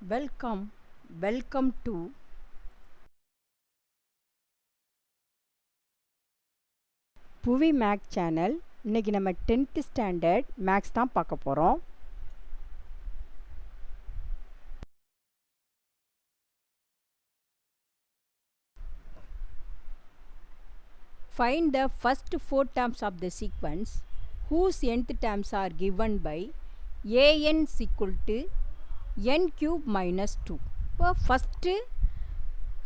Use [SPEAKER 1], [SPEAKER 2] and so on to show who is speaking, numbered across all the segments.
[SPEAKER 1] Welcome to புவி maths channel. இன்னைக்கு நம்ம 10th ஸ்டாண்டர்ட் மேக்ஸ் தான் பார்க்க போகிறோம். Find the first four terms of the sequence whose nth terms are given by an is equal to n cube minus 2. இப்போ first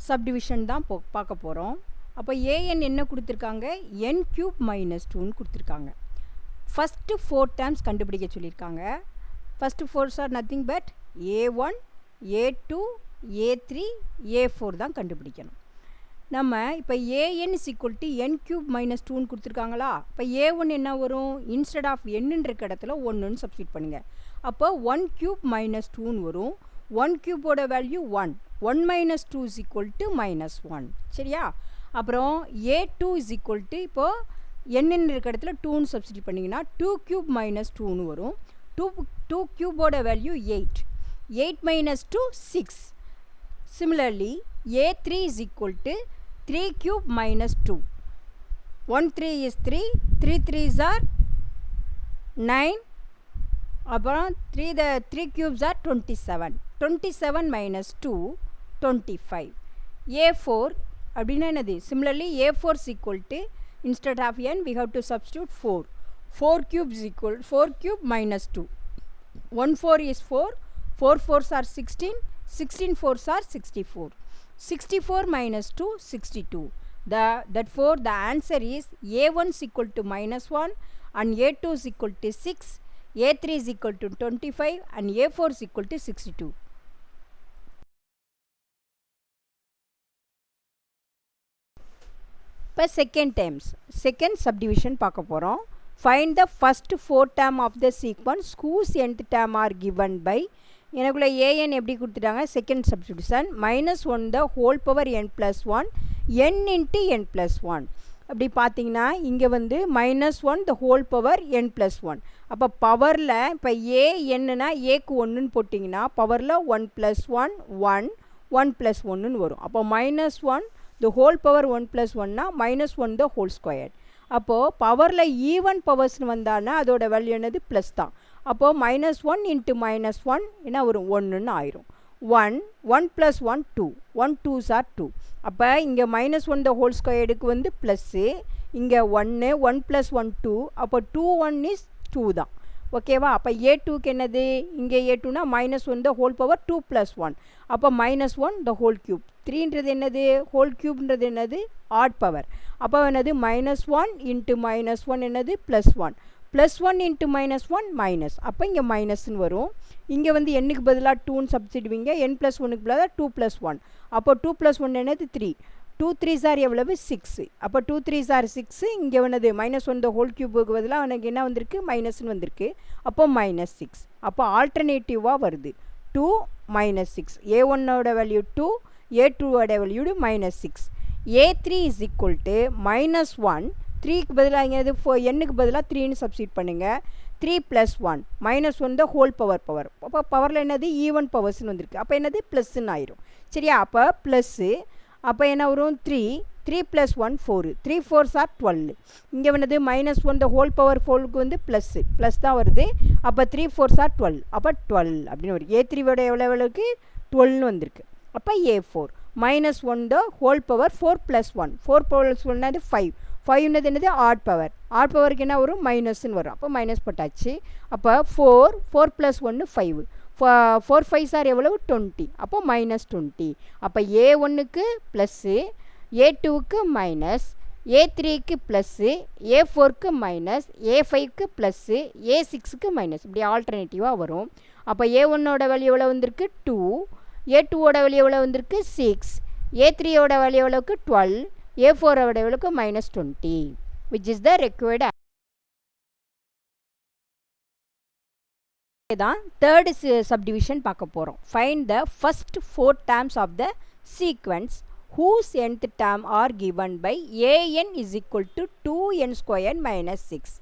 [SPEAKER 1] subdivision தான் பார்க்க போகிறோம். அப்போ ஏஎன் என்ன கொடுத்துருக்காங்க? n cube minus 2ன்னு கொடுத்துருக்காங்க. ஃபஸ்ட்டு ஃபோர் டேர்ம்ஸ் கண்டுபிடிக்க சொல்லியிருக்காங்க. First fours are nothing but a1 a2 a3 a4 தான் கண்டுபிடிக்கணும். நம்ம இப்போ a n is equal to n cube minus 2ன்னு கொடுத்துருக்காங்களா? இப்போ a1 என்ன வரும்? இன்ஸ்டெட் ஆஃப் என்னன்ற இடத்துல 1ன்னு சப்ஸ்டிட் பண்ணுங்கள். அப்போ 1 cube மைனஸ் 2ன்னு வரும். 1 cube value 1. 1 minus 2 is equal to minus 1. சரியா? அப்புறம் a2 இஸ் ஈக்குவல் டு இப்போது என்னென்னு இருக்க இடத்துல 2ன்னு சப்ஸ்டிட் பண்ணிங்கன்னா 2 cube மைனஸ் 2ன்னு வரும். 2 cube value 8. 8 minus 2 6. Similarly, a3 is equal to 3 cube minus 2. 1 3 is 3. 3 3s are 9. அப்புறம் 3 cubes are 27. 27 minus 2 25. a4 அப்படின்னா என்னது? Similarly, a4 is equal to instead of n we have to substitute 4. 4 cubes equal 4 cube minus 2. 1 4 is 4. 4 4s are 16. 16 4s are 64. 64 minus 2 62. Therefore the answer is a1 is equal to minus 1 and a2 is equal to 6, a3 is equal to 25 and a4 is equal to 62. இப்போ second subdivision பார்க்க போகிறோம். Find the first four term of the sequence whose nth term are given by எனக்குள்ள AN எப்படி கொடுத்துட்டாங்க? Second substitution minus 1 the whole power n plus 1 n into n plus 1. அப்படி பார்த்தீங்கன்னா இங்கே வந்து minus 1 the whole power n plus 1. அப்போ பவரில் இப்போ ஏ என்னன்னா ஏக்கு 1ன்னு போட்டிங்கன்னா பவரில் 1 ப்ளஸ் 1 1 1 ப்ளஸ் 1ன்னு வரும். அப்போ minus 1 the whole power 1 plus 1னா மைனஸ் 1 த ஹோல் ஸ்கொயர். அப்போது பவரில் ஈவன் பவர்ஸ்னு வந்தான்னா அதோட வேல்யூ என்னது? ப்ளஸ் தான். அப்போது மைனஸ் 1 இன்ட்டு மைனஸ் 1 என்ன வரும்? 1ன்னு ஆயிரும். 1 1 ப்ளஸ் 1 2. 1 2s are 2. அப்போ இங்கே மைனஸ் 1 த ஹோல் ஸ்கொயருக்கு வந்து ப்ளஸ்ஸு, இங்கே 1 1 ப்ளஸ் 1 2. அப்போ 2 1 இஸ் 2 தான். ஓகேவா? அப்போ a2க்கு என்னது? இங்கே a2னா minus 1 the whole power 2 plus 1. அப்போ மைனஸ் 1 த ஹோல் க்யூப். 3ன்றது என்னது? ஹோல் க்யூப்ன்றது என்னது? Odd power. அப்போ என்னது? மைனஸ் 1 இன்ட்டு மைனஸ் 1 என்னது? Plus 1. Plus 1 into minus 1 minus. அப்போ இங்கே மைனஸ்ன்னு வரும். இங்கே வந்து என்னுக்கு பதிலாக 2ன்னு சப்ஸ்டிடுவீங்க. n ப்ளஸ் 1க்கு பதிலாக 2 ப்ளஸ் 1. அப்போ 2 ப்ளஸ் 1 என்னது? 3. 2 3s are எவ்வளவு? 6. அப்போ 2 3s are 6. இங்கே என்னது? மைனஸ் 1 த ஹோல் க்யூபுக்கு பதிலாக எனக்கு என்ன வந்திருக்கு? மைனஸ்ன்னு வந்திருக்கு. அப்போ மைனஸ் 6. அப்போ ஆல்டர்னேட்டிவாக வருது 2 மைனஸ் 6. a1ஓட வேல்யூ 2, a2ஓட value minus 6. a3 is equal to minus 1. 3க்கு பதிலாக இங்கே என்னுக்கு பதிலாக 3ன்னு சப்ஸ்டிட் பண்ணுங்கள். 3 plus 1 minus 1 the whole power. அப்போ பவரில் என்னது? ஈவன் பவர்ஸ்ன்னு வந்திருக்கு. அப்போ என்னது? ப்ளஸ்ன்னு ஆயிரும். சரியா? அப்போ ப்ளஸ்ஸு. அப்போ என்ன வரும்? 3 ப்ளஸ் 1 4. 3 4s are 12. இங்கே என்னது? மைனஸ் 1 த ஹோல் பவர் 4க்கு வந்து ப்ளஸ் தான் வருது. அப்போ 3 4s are 12. அப்போ 12 அப்படின்னு வரும். a3ஓட எவ்வளோக்கு? 12ன்னு வந்திருக்கு. அப்போ a4 minus 1 the whole power 4 plus 1. 4 plus 1 அது 5. 5ன்றது என்னது? Odd power. ஆட் பவருக்கு என்ன வரும்? மைனஸ்ன்னு வரும். அப்போ மைனஸ் போட்டாச்சு. அப்போ 4 ப்ளஸ் 1 5. 4 5s are எவ்வளவு? 20. அப்போ மைனஸ் 20. அப்போ a1க்கு ப்ளஸ்ஸு, a2க்கு மைனஸ், a3க்கு ப்ளஸ்ஸு, a4க்கு மைனஸ், a5க்கு ப்ளஸ்ஸு, a6க்கு மைனஸ். இப்படி ஆல்டர்னேட்டிவாக வரும். அப்போ a1ஓட வேல்யூ எவ்வளோ வந்திருக்கு? 2. a2ஓட வேல்யூ எவ்வளோ வந்திருக்கு? 6. a3ஓட வேல்யூ எவ்வளோக்கு? 12. a4ஓட வேல்யூக்கு minus 20, which is the required. தான் தேர்ட் சப்டிவிஷன் பார்க்க போகிறோம். Find the first four terms of the sequence whose nth term are given by an is equal to 2n square minus 6.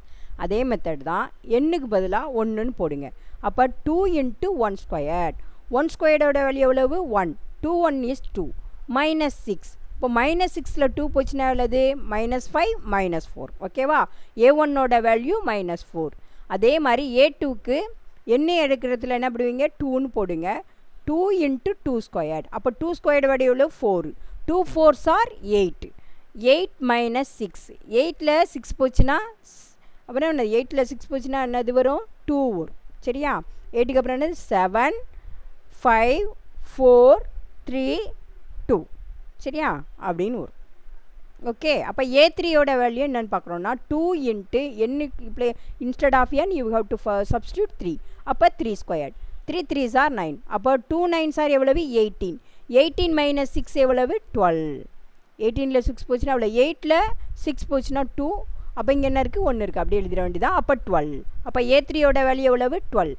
[SPEAKER 1] அதே மெத்தட் தான். என்னுக்கு பதிலாக 1ன்னு போடுங்க. அப்போ 2 into 1 squared. 1 ஸ்கொயர்டோட வேல்யூ எவ்வளவு 1, 2 1 is 2, -6. இப்போ -6ல் 2 போச்சுன்னா எவ்வளவு -5 -4. ஓகேவா? a1ஓட வேல்யூ -4. அதே மாதிரி a2க்கு என்ன எடுக்கிறதுல என்ன பண்ணுவீங்க 2ன்னு போடுங்க. 2 × 2 ஸ்கொயர்டு. அப்போ 2 ஸ்கொயர்டு வேல்யூ எவ்வளவு 4. 2 4s are 8. 8 - 6. 8ல் 6 போச்சுன்னா அப்புறம் என்ன 8ல் 6 போச்சுன்னா என்னது வரும் 2 வரும். சரியா? 8க்கு அப்புறம் என்னது 7 5 4 3 2. சரியா? அப்படின்னு வரும். ஓகே. அப்போ a3யோட வேல்யூ என்னன்னு பார்க்குறோன்னா 2 × என்னுக்கு இப்போ instead of n you have to substitute 3. அப்போ 3 ஸ்கொயர்ட். 3 3s are 9. அப்போ 2 9s are எவ்வளவு 18. 18 - 6 எவ்வளவு 12. 18ல் 6 போச்சுன்னா அவ்வளோ 8ல் 6 போச்சுன்னா 2. அப்போ இங்கே என்ன இருக்குது 1 இருக்குது. அப்படியே எழுதிட வேண்டியதான். அப்போ 12. அப்போ a3யோட வேல்யூ எவ்வளவு 12.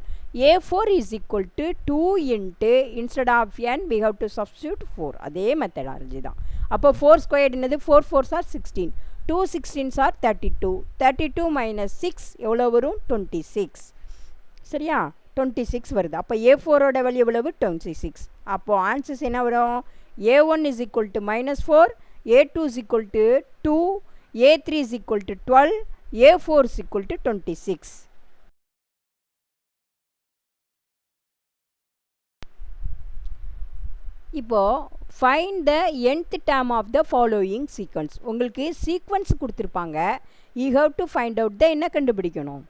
[SPEAKER 1] a4 is equal to 2 × instead of n we have to substitute 4. அதே மெத்தடாலஜி தான். அப்போ 4 ஸ்கொயர்டு என்னது 4 4s are 16. 2 16s are 32. 32 - 6 எவ்வளோ வரும் 26. சரியா? 26 வருது. அப்போ a4ஓட வேல்யூ எவ்வளவு 26. அப்போ ஆன்சர்ஸ் என்ன வரும் a1 is equal to -4, a2 is equal to 2, a3 is equal to 12, a4 is equal to 26. இப்போது find the nth term of the following sequence. உங்களுக்கு சீக்வன்ஸ் கொடுத்துருப்பாங்க. You have to find out the என்ன கண்டுபிடிக்கணும்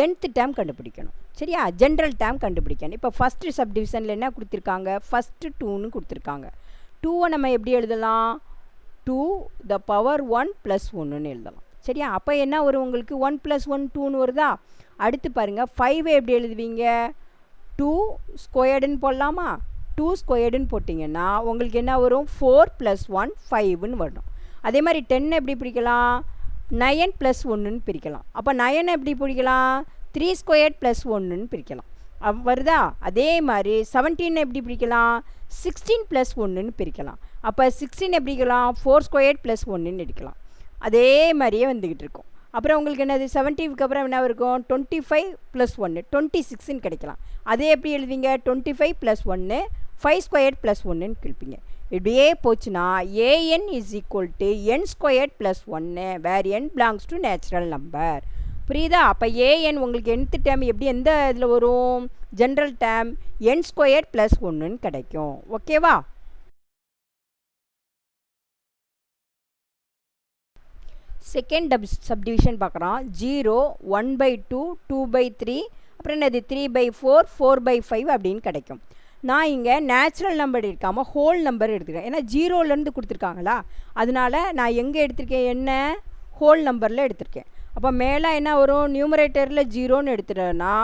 [SPEAKER 1] nth term கண்டுபிடிக்கணும். சரியா? General term கண்டுபிடிக்கணும். இப்போ first சப்டிவிஷனில் என்ன கொடுத்துருக்காங்க ஃபஸ்ட்டு 2ன்னு கொடுத்துருக்காங்க. 2வை நம்ம எப்படி எழுதலாம் 2 the power 1 + 1ன்னு எழுதலாம். சரியா? அப்போ என்ன வரும் உங்களுக்கு 1 + 1 2ன்னு வருதா? அடுத்து பாருங்கள் 5 எப்படி எழுதுவீங்க 2 ஸ்கொயர்டுன்னு போடலாமா? 2 ஸ்கொயர்டுன்னு போட்டிங்கன்னா உங்களுக்கு என்ன வரும் 4 + 1 5ன்னு வரும். அதே மாதிரி 10 எப்படி பிரிக்கலாம் 9 + 1ன்னு பிரிக்கலாம். அப்போ 9 எப்படி பிரிக்கலாம் 3 ஸ்கொயர்ட் + 1ன்னு பிரிக்கலாம். வருதா? அதே மாதிரி 17 எப்படி பிரிக்கலாம் 16 + 1ன்னு பிரிக்கலாம். அப்போ 16 எப்படி பிரிக்கலாம் 4 ஸ்கொயர்ட் + 1ன்னு எடுக்கலாம். அதே மாதிரியே வந்துக்கிட்டு இருக்கும். அப்புறம் உங்களுக்கு என்னது 70க்கு அப்புறம் என்ன இருக்கும் 25 + 1 26ன்னு கிடைக்கலாம். அதே எப்படி எழுதுவீங்க 25 + 1 5 ஸ்கொயர்ட் + 1ன்னு கிழிப்பீங்க. இப்படியே போச்சுன்னா an is equal to n squared + 1 where n belongs to natural number. புரியுதா? அப்போ an உங்களுக்கு nth டேர்ம் எப்படி எந்த இதில் வரும் ஜென்ரல் டேர்ம் n ஸ்கொயர்ட் + 1ன்னு கிடைக்கும். ஓகேவா? செகண்ட் சப்டிவிஷன் பார்க்குறோம். 0 1/2 2/3 அப்புறம் என்னது 3/4 4/5 அப்படின்னு கிடைக்கும். நான் இங்கே நேச்சுரல் நம்பர் எடுக்காமல் ஹோல் நம்பர் எடுத்துக்கிறேன். ஏன்னா 0லேருந்து கொடுத்துருக்காங்களா, அதனால நான் எங்கே எடுத்திருக்கேன் என்ன ஹோல் நம்பரில் எடுத்திருக்கேன். அப்போ மேலே என்ன வரும் நியூமரேட்டரில் 0ன்னு எடுத்துட்டோன்னா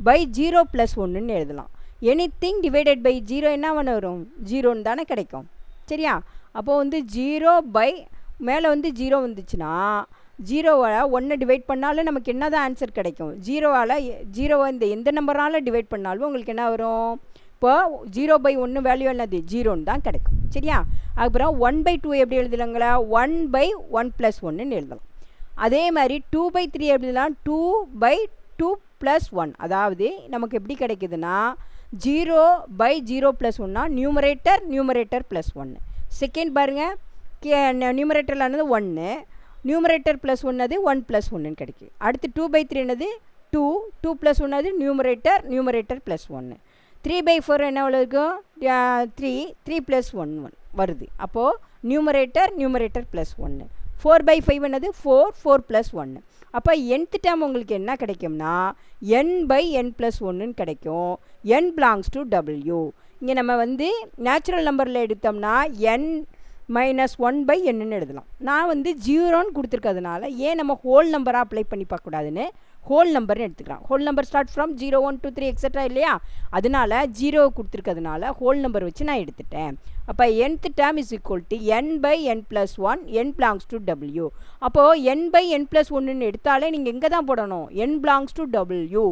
[SPEAKER 1] /0 + 1ன்னு எழுதலாம். எனிதிங் டிவைடட் பை 0 என்ன பண்ண வரும் 0ன்னு தானே கிடைக்கும். சரியா? அப்போது வந்து 0 மேலே வந்து 0 வந்துச்சுன்னா 0வால் 1 டிவைட் பண்ணாலும் நமக்கு என்ன தான் ஆன்சர் கிடைக்கும் 0வால் 0 இந்த எந்த நம்பரால் டிவைட் பண்ணாலும் உங்களுக்கு என்ன வரும் இப்போ 0/1 வேல்யூ என்னது 0ன்னு தான் கிடைக்கும். சரியா? அப்புறம் 1/2 எப்படி எழுதலாங்களா 1/1 + 1ன்னு எழுதலாம். அதே மாதிரி 2/3 எழுதலாம் 2/2 + 1. அதாவது நமக்கு எப்படி கிடைக்குதுன்னா 0/0 + 1னா நியூமரேட்டர் + 1. செகண்ட் பாருங்கள் நியூமரேட்டரில் ஆனது 1 நியூமரேட்டர் + 1 அது 1 + 1ன்னு கிடைக்கும். அடுத்து 2/3 என்னது 2 2 + 1 அது நியூமரேட்டர் + 1. 3/4 என்ன இருக்கும் 3 3 + 1 வருது. அப்போது நியூமரேட்டர் + 1. 4/5 என்னது 4 4 + 1. அப்போ nth டேர்ம் உங்களுக்கு என்ன கிடைக்கும்னா n/n + 1ன்னு கிடைக்கும். n belongs to w. இங்கே நம்ம வந்து நேச்சுரல் நம்பரில் எடுத்தோம்னா n -1/nன்னு எழுதலாம். நான் வந்து 0ன்னு கொடுத்துருக்கிறதுனால ஏன் நம்ம ஹோல் நம்பராக அப்ளை பண்ணி பார்க்கக்கூடாதுன்னு ஹோல் நம்பர்னு எடுத்துக்கலாம். Whole number start from 0 1 2 3 extra இல்லையா, அதனால 0 கொடுத்துருக்கிறதுனால ஹோல் நம்பர் வச்சு நான் எடுத்துட்டேன். அப்போ nth term is equal to n/n + 1 n belongs to w. அப்போது n/n + 1ன்னு எடுத்தாலே நீங்கள் எங்கே தான் போடணும் n belongs to w.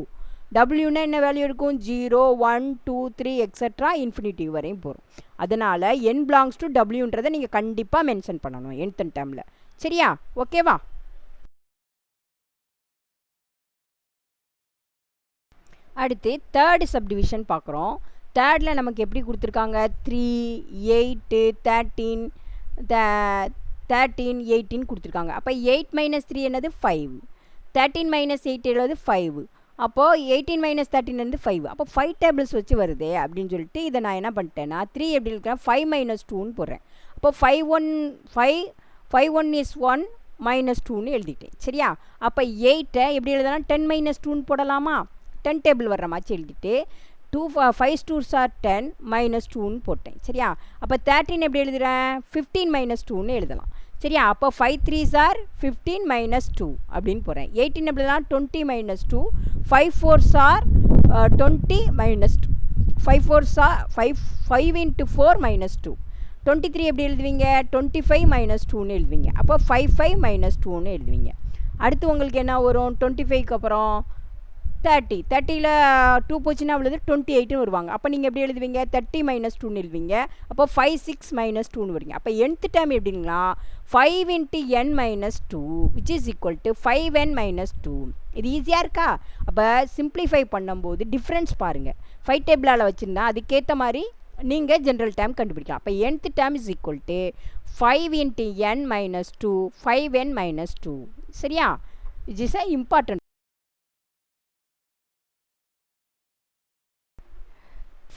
[SPEAKER 1] wனா என்ன வேல்யூ இருக்கும் 0 1 2 3 எக்ஸட்ரா இன்ஃபினிட்டி வரையும் போகும். அதனால் n belongs to wன்றதை நீங்கள் கண்டிப்பாக மென்ஷன் பண்ணணும் nth டேர்மில். சரியா? ஓகேவா? அடுத்து தேர்டு சப்டிவிஷன் பார்க்குறோம். தேர்டில் நமக்கு எப்படி கொடுத்துருக்காங்க 3 8 13 18 கொடுத்துருக்காங்க. அப்போ 8 - 3 என்னது 5, 13 - 8 எழுது 5, அப்போது 18 - 13 வந்து 5, அப்போ 5 டேபிள்ஸ் வச்சு வருது அப்படின்னு சொல்லிட்டு இதை நான் என்ன பண்ணிட்டேன்னா 3 எப்படி இருக்கிறேன் 5 - 2ன்னு போடுறேன். அப்போ 5 1 is 1 -2ன்னு எழுதிட்டேன். சரியா? அப்போ 8 எப்படி எழுதலாம் 10 - 2ன்னு போடலாமா? 10 டேபிள் வர்ற மாதிரி எழுதிட்டு 5 2s are 10 -2ன்னு போட்டேன். சரியா? அப்போ 13 எப்படி எழுதுகிறேன் 15 - 2ன்னு எழுதலாம். சரியா? அப்போ 5 3s are 15 - 2 அப்படின்னு போகிறேன். 18 எப்படிலாம் 20 - 2, 5 4s are 20 -2, 5 4s are 5 into 4 -2. 23 எப்படி எழுதுவீங்க 25 - 2ன்னு எழுதுவீங்க. அப்போ 5 -2ன்னு எழுதுவீங்க. அடுத்து உங்களுக்கு என்ன வரும் 25க்கு அப்புறம் 30ல் 2 போச்சுன்னா அவ்வளோது 28ன்னு வருவாங்க. அப்போ நீங்கள் எப்படி எழுதுவீங்க 30 - 2ன்னு எழுதுவீங்க. அப்போ 5 6 - 2ன்னு வருவீங்க. அப்போ nth term எப்படிங்களா 5 into n - 2 which is equal to 5n - 2. இது ஈஸியாக இருக்கா? அப்போ சிம்பிளிஃபை பண்ணும்போது டிஃப்ரென்ஸ் பாருங்கள். 5 டேபிளால் வச்சுருந்தா அதுக்கேற்ற மாதிரி நீங்கள் ஜென்ரல் டேர்ம் கண்டுபிடிக்கலாம். அப்போ nth term is equal to 5 into n - 2 5n - 2. சரியா? Which is a important.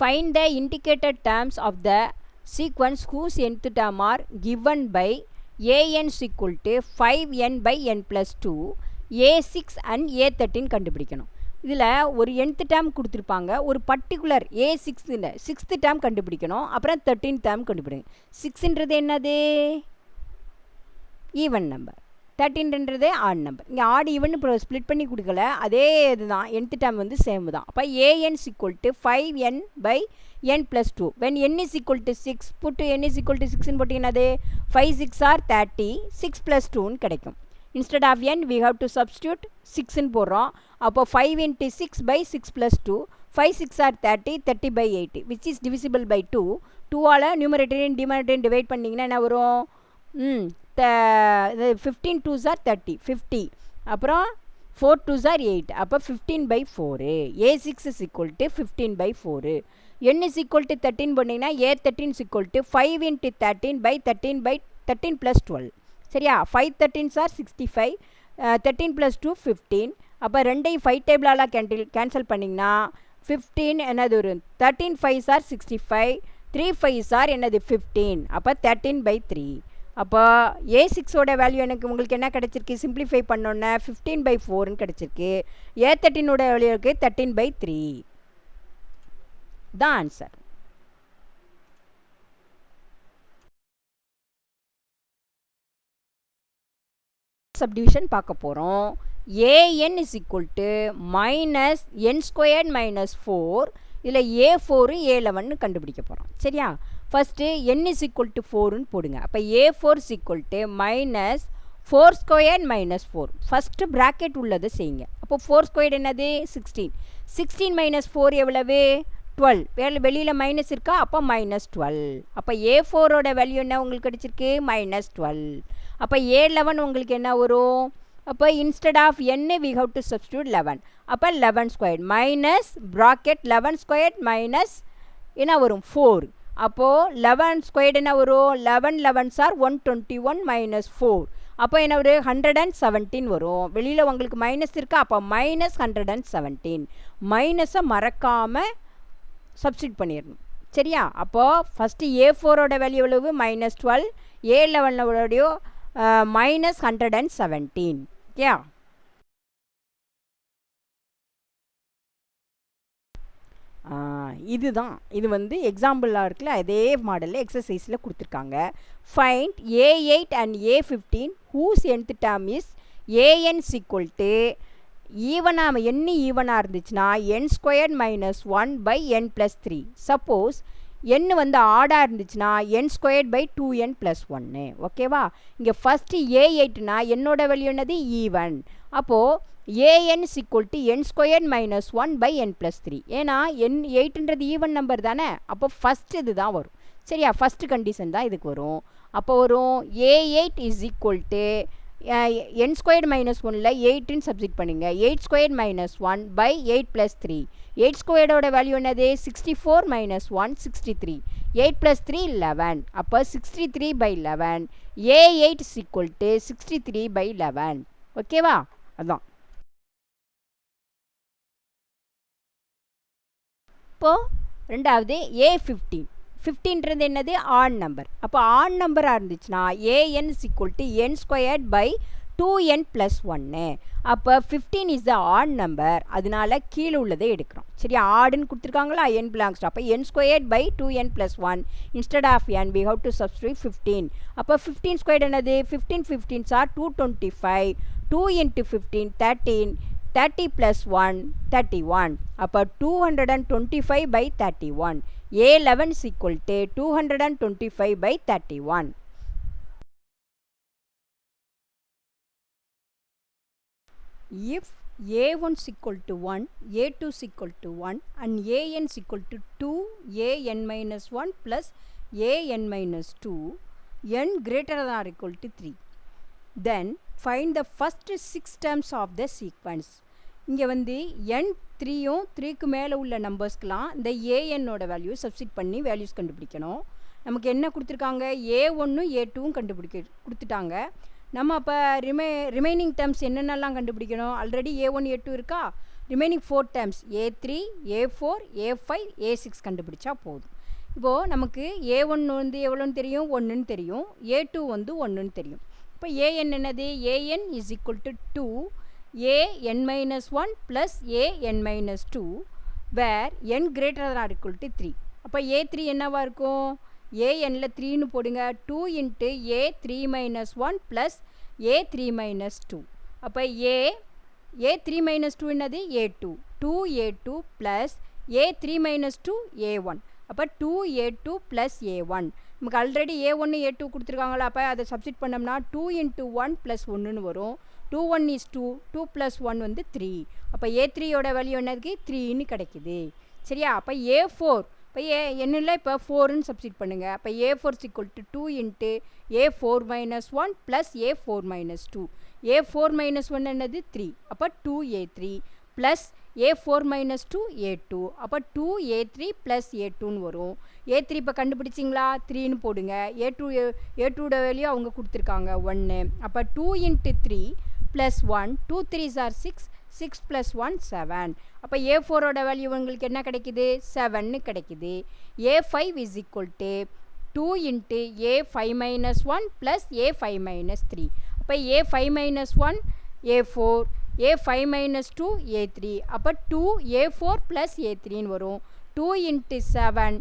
[SPEAKER 1] Find the indicated terms of the sequence whose nth term are given by an is equal to 5n by n plus 2, a6 and a13 கண்டுபிடிக்கணும். இதில் ஒரு nth term கொடுத்துருப்பாங்க, ஒரு particular sixth term கண்டுபிடிக்கணும், அப்புறம் 13th term கண்டுபிடிக்கணும். 6ன்றது என்னது even number, 13ன்றது add number. இங்கே ஆட் ஈவன் இப்போ ஸ்ப்ளிட் பண்ணி கொடுக்கல, அதே இதுதான் nth டேர்ம் வந்து சேம் தான். அப்போ an is equal to 5n by n plus 2. when n is equal to 6 put n is equal to 6ன்னு போட்டிங்கன்னா அது 5 6 are 30, 6 plus 2ன்னு கிடைக்கும். instead of n we have to substitute 6ன்னு போடுறோம். அப்போ 5 into 6 by 6 plus 2, 5 6 are 30, 30 by 8 which is divisible by 2. 2ஆல் நியூமரேட்டரையும் டினாமினேட்டரையும் divide பண்ணிங்கன்னா என்ன வரும் 15 2s are 30, 50, அப்புறம் 4 2s are 8, அப்போ 15 by 4. a6 is equal to 15 by 4. n is equal to 13 பண்ணிங்கன்னா a13 is equal to 5 into 13 by 13 by 13 plus 12. சரியா? 5 13s are 65, 13 plus 2 15. அப்போ ரெண்டையும் 5 டேபிளால் cancel பண்ணிங்கன்னா 15 என்னது ஒரு 13 5s are 65, 3 5s are என்னது 15, அப்போ 13 by 3. அப்போ a6ஓட வேல்யூ எனக்கு உங்களுக்கு என்ன கிடச்சிருக்கு சிம்பிளிஃபை பண்ணோன்னே 15 by 4ன்னு கிடச்சிருக்கு. a13ஓட வேல்யூ இருக்குது 13 by 3. தான் ஆன்சர். சப்டிவிஷன் பார்க்க போகிறோம். an is equal to minus n squared minus 4. இதில் a4 a11 கண்டுபிடிக்க போகிறோம். சரியா? First n is equal to 4ன்னு போடுங்க. அப்போ a4 is equal to minus 4 squared minus 4. First bracket உள்ளதை செய்யுங்க. அப்போ 4 squared என்னது 16, 16 minus 4 எவ்வளவு 12. வெளியில் மைனஸ் இருக்கா? அப்போ minus 12. அப்போ a4ஓட வேல்யூ என்ன உங்களுக்கு கிடச்சிருக்கு minus 12. அப்போ a11 உங்களுக்கு என்ன வரும்? அப்போ instead of n we have to substitute 11. அப்போ 11 squared minus bracket 11 squared minus என்ன வரும் 4. அப்போது 11 squared என்ன வரும் 11 11s are 121 minus 4. அப்போ என்ன ஒரு 117 வரும். வெளியில் உங்களுக்கு மைனஸ் இருக்கா? அப்போ minus 117. மைனஸை மறக்காமல் சப்ஸ்டிட் பண்ணிடணும். சரியா? அப்போது ஃபஸ்ட்டு a4ஓட வேல்யூ எவ்வளவு -12, a11ஓடைய -117. ஓகே? இதுதான் இது வந்து எக்ஸாம்பிளாக இருக்குல்ல, அதே மாடலில் எக்ஸசைஸில் கொடுத்துருக்காங்க. Find a8 and a15 whose nth term is an is equal to ஈவனாக என்ன ஈவனாக இருந்துச்சுன்னா n squared minus 1 by n plus 3. Suppose n வந்து ஆடாக இருந்துச்சுன்னா n squared by 2n plus 1. ஓகேவா? இங்கே ஃபஸ்ட்டு a8னா என்னோட வேல்யூ என்னது ஈவன். அப்போது an is equal to n squared minus 1 by n plus 3. ஏன்னா n8ன்றது ஈவன் நம்பர் தானே, அப்போ ஃபஸ்ட் இது தான் வரும். சரியா? ஃபஸ்ட்டு கண்டிஷன் தான் இதுக்கு வரும். அப்போ வரும் a8 is equal to n squared minus ஒனில் 8ன்னு சப்ஸ்டிட் பண்ணுங்க. 8 ஸ்கொயர்டு மைனஸ் 1 பை 8 ப்ளஸ் 3. 8 ஸ்கொயர்டோட வேல்யூ என்னது? 64 மைனஸ் 1 63. 8 ப்ளஸ் 3 11. அப்போ 63 by 11. A8 is equal to 63 by 11. ஓகேவா? அதான். இப்போ ரெண்டாவது A15. 15ன்றது என்னது? Add number. அப்போ ஆட் நம்பராக இருந்துச்சுன்னா an is equal to n squared by 2n plus 1. அப்போ 15 is the odd number. அதனால கீழே உள்ளதை எடுக்கிறோம். சரியா? ஆடுன்னு கொடுத்துருக்காங்களா? n belongs to. அப்போ n squared by 2n plus 1. Instead of n we have to substitute 15. அப்போ 15 squared என்னது? 15 15s are 225. 2 into 15 13. 30 plus 1 31. அப்போ 225 by 31. A11 is equal to 225 by 31. If A1 is equal to 1, A2 is equal to 1 and AN is equal to 2, AN minus 1 plus AN minus 2, n greater than or equal to 3. Then find the first 6 terms of the sequence. இங்கே வந்து n 3யும் 3க்கு மேலே உள்ள நம்பர்ஸ்க்கெலாம் இந்த ஏஎன்னோட value substitute பண்ணி values கண்டுபிடிக்கணும். நமக்கு என்ன கொடுத்துருக்காங்க? A1ம் A2வும் கொடுத்துட்டாங்க. நம்ம அப்போ ரிமைனிங் டேர்ம்ஸ் என்னென்னலாம் கண்டுபிடிக்கணும்? ஆல்ரெடி A1 A2 இருக்கா? Remaining 4 terms A3 A4 A5 A6 கண்டுபிடிச்சா போதும். இப்போது நமக்கு A1 வந்து எவ்வளோன்னு தெரியும்? 1ன்னு தெரியும். A2 வந்து 1ன்னு தெரியும். இப்போ AN என்னது? AN is equal to 2 AN minus 1 plus AN minus 2 where n greater than or equal to 3. அப்போ A3 என்னவா இருக்கும்? ANல 3ன்னு போடுங்க. 2 into A3 minus 1 plus A3 minus 2. அப்போ A3 minus 2 என்னது? A2. 2A2 plus A3 minus 2 A1. அப்போ 2A2 plus A1. நமக்கு already A1 A2 கொடுத்துருக்காங்களா? அப்போ அதை சப்ஸ்டிட் பண்ணோம்னா 2 into 1 plus 1ன்னு வரும். 2 1 is 2. 2 plus 1 வந்து 3. அப்போ A3யோட வேல்யூ என்னதுக்கு? 3ன்னு கிடைக்குது. சரியா? அப்போ A4 இப்போ என்னில் இப்போ 4ன்னு சப்ஸ்டிட் பண்ணுங்கள். அப்போ A4 is equal to 2 into A4 minus 1 plus A4 minus 2. A4 minus 1 என்னது? 3. அப்போ 2A3 plus A4 minus 2 A2. அப்போ 2A3 plus A2ன்னு வரும். A3 இப்போ கண்டுபிடிச்சிங்களா? 3ன்னு போடுங்க. A2ஓட வேல்யூ அவங்க கொடுத்துருக்காங்க 1. அப்போ 2 into 3 plus 1. 2 3s are 6. 6 plus 1 7. அப்போ A4ஓட வேல்யூ உங்களுக்கு என்ன கிடைக்குது? 7ன்னு கிடைக்குது. A5 is equal to 2 into A5 minus 1 plus A5 minus 3. அப்போ A5 minus 1 A4 A5 minus 2 A3. அப்போ 2 A4 plus A3ன்னு வரும். 2 into 7.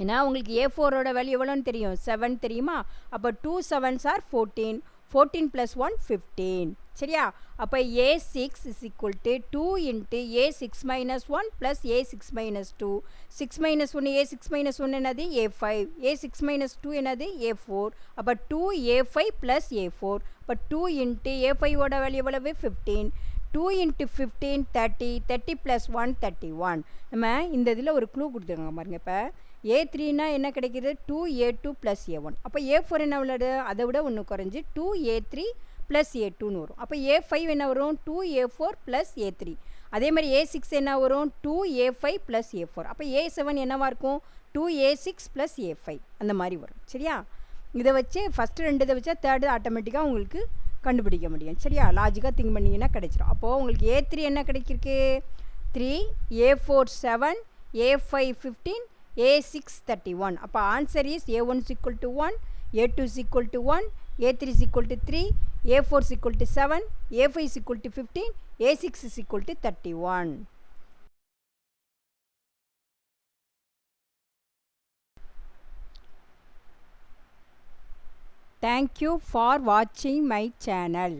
[SPEAKER 1] ஏன்னா உங்களுக்கு A4ஓட வேல்யூ எவ்வளோன்னு தெரியும்? 7 தெரியுமா? அப்போ 2 7s are 14. 14 plus 1 15. சரியா? அப்போ A6 is equal to 2 into A6 minus 1 plus A6 minus 2. 6 minus 1 A6 minus 1 என்னது? A5. A6 minus 2 என்னது? A4. அப்போ 2A5 plus A4. அப்போ 2 into A5ஓட வேல்யூ எவ்வளவு? 15. 2 into 15 30. 30 plus 1 31. நம்ம இந்த இதில் ஒரு க்ளூ கொடுத்துருங்க பாருங்க. இப்போ A3னா என்ன கிடைக்கிது? 2A2 plus A1. அப்போ A4 என்ன உள்ளது? அதை விட ஒன்று குறைஞ்சி 2A3 plus A2ன்னு வரும். அப்போ A5 என்ன வரும்? 2A4 plus A3. அதே மாதிரி A6 என்ன வரும்? 2A5 plus A4. அப்போ A7 என்னவாக இருக்கும்? 2A6 plus A5. அந்த மாதிரி வரும். சரியா? இதை வச்சு ஃபஸ்ட்டு 2 இதை வச்சா தேர்டு ஆட்டோமேட்டிக்காக உங்களுக்கு கண்டுபிடிக்க முடியும். சரியா? லாஜிக்காக திங்க் பண்ணிங்கன்னா கிடைச்சிரும். அப்போது உங்களுக்கு A3 என்ன கிடைக்கிருக்கு? 3 A4 7 A5 15 A6 31. அப்போ answer is A1 is equal to 1 A2 is equal to 1 A3 is equal to 3 A4 is equal to 7 A5 is equal to 15 A6 is equal to 31. Thank you for watching my channel.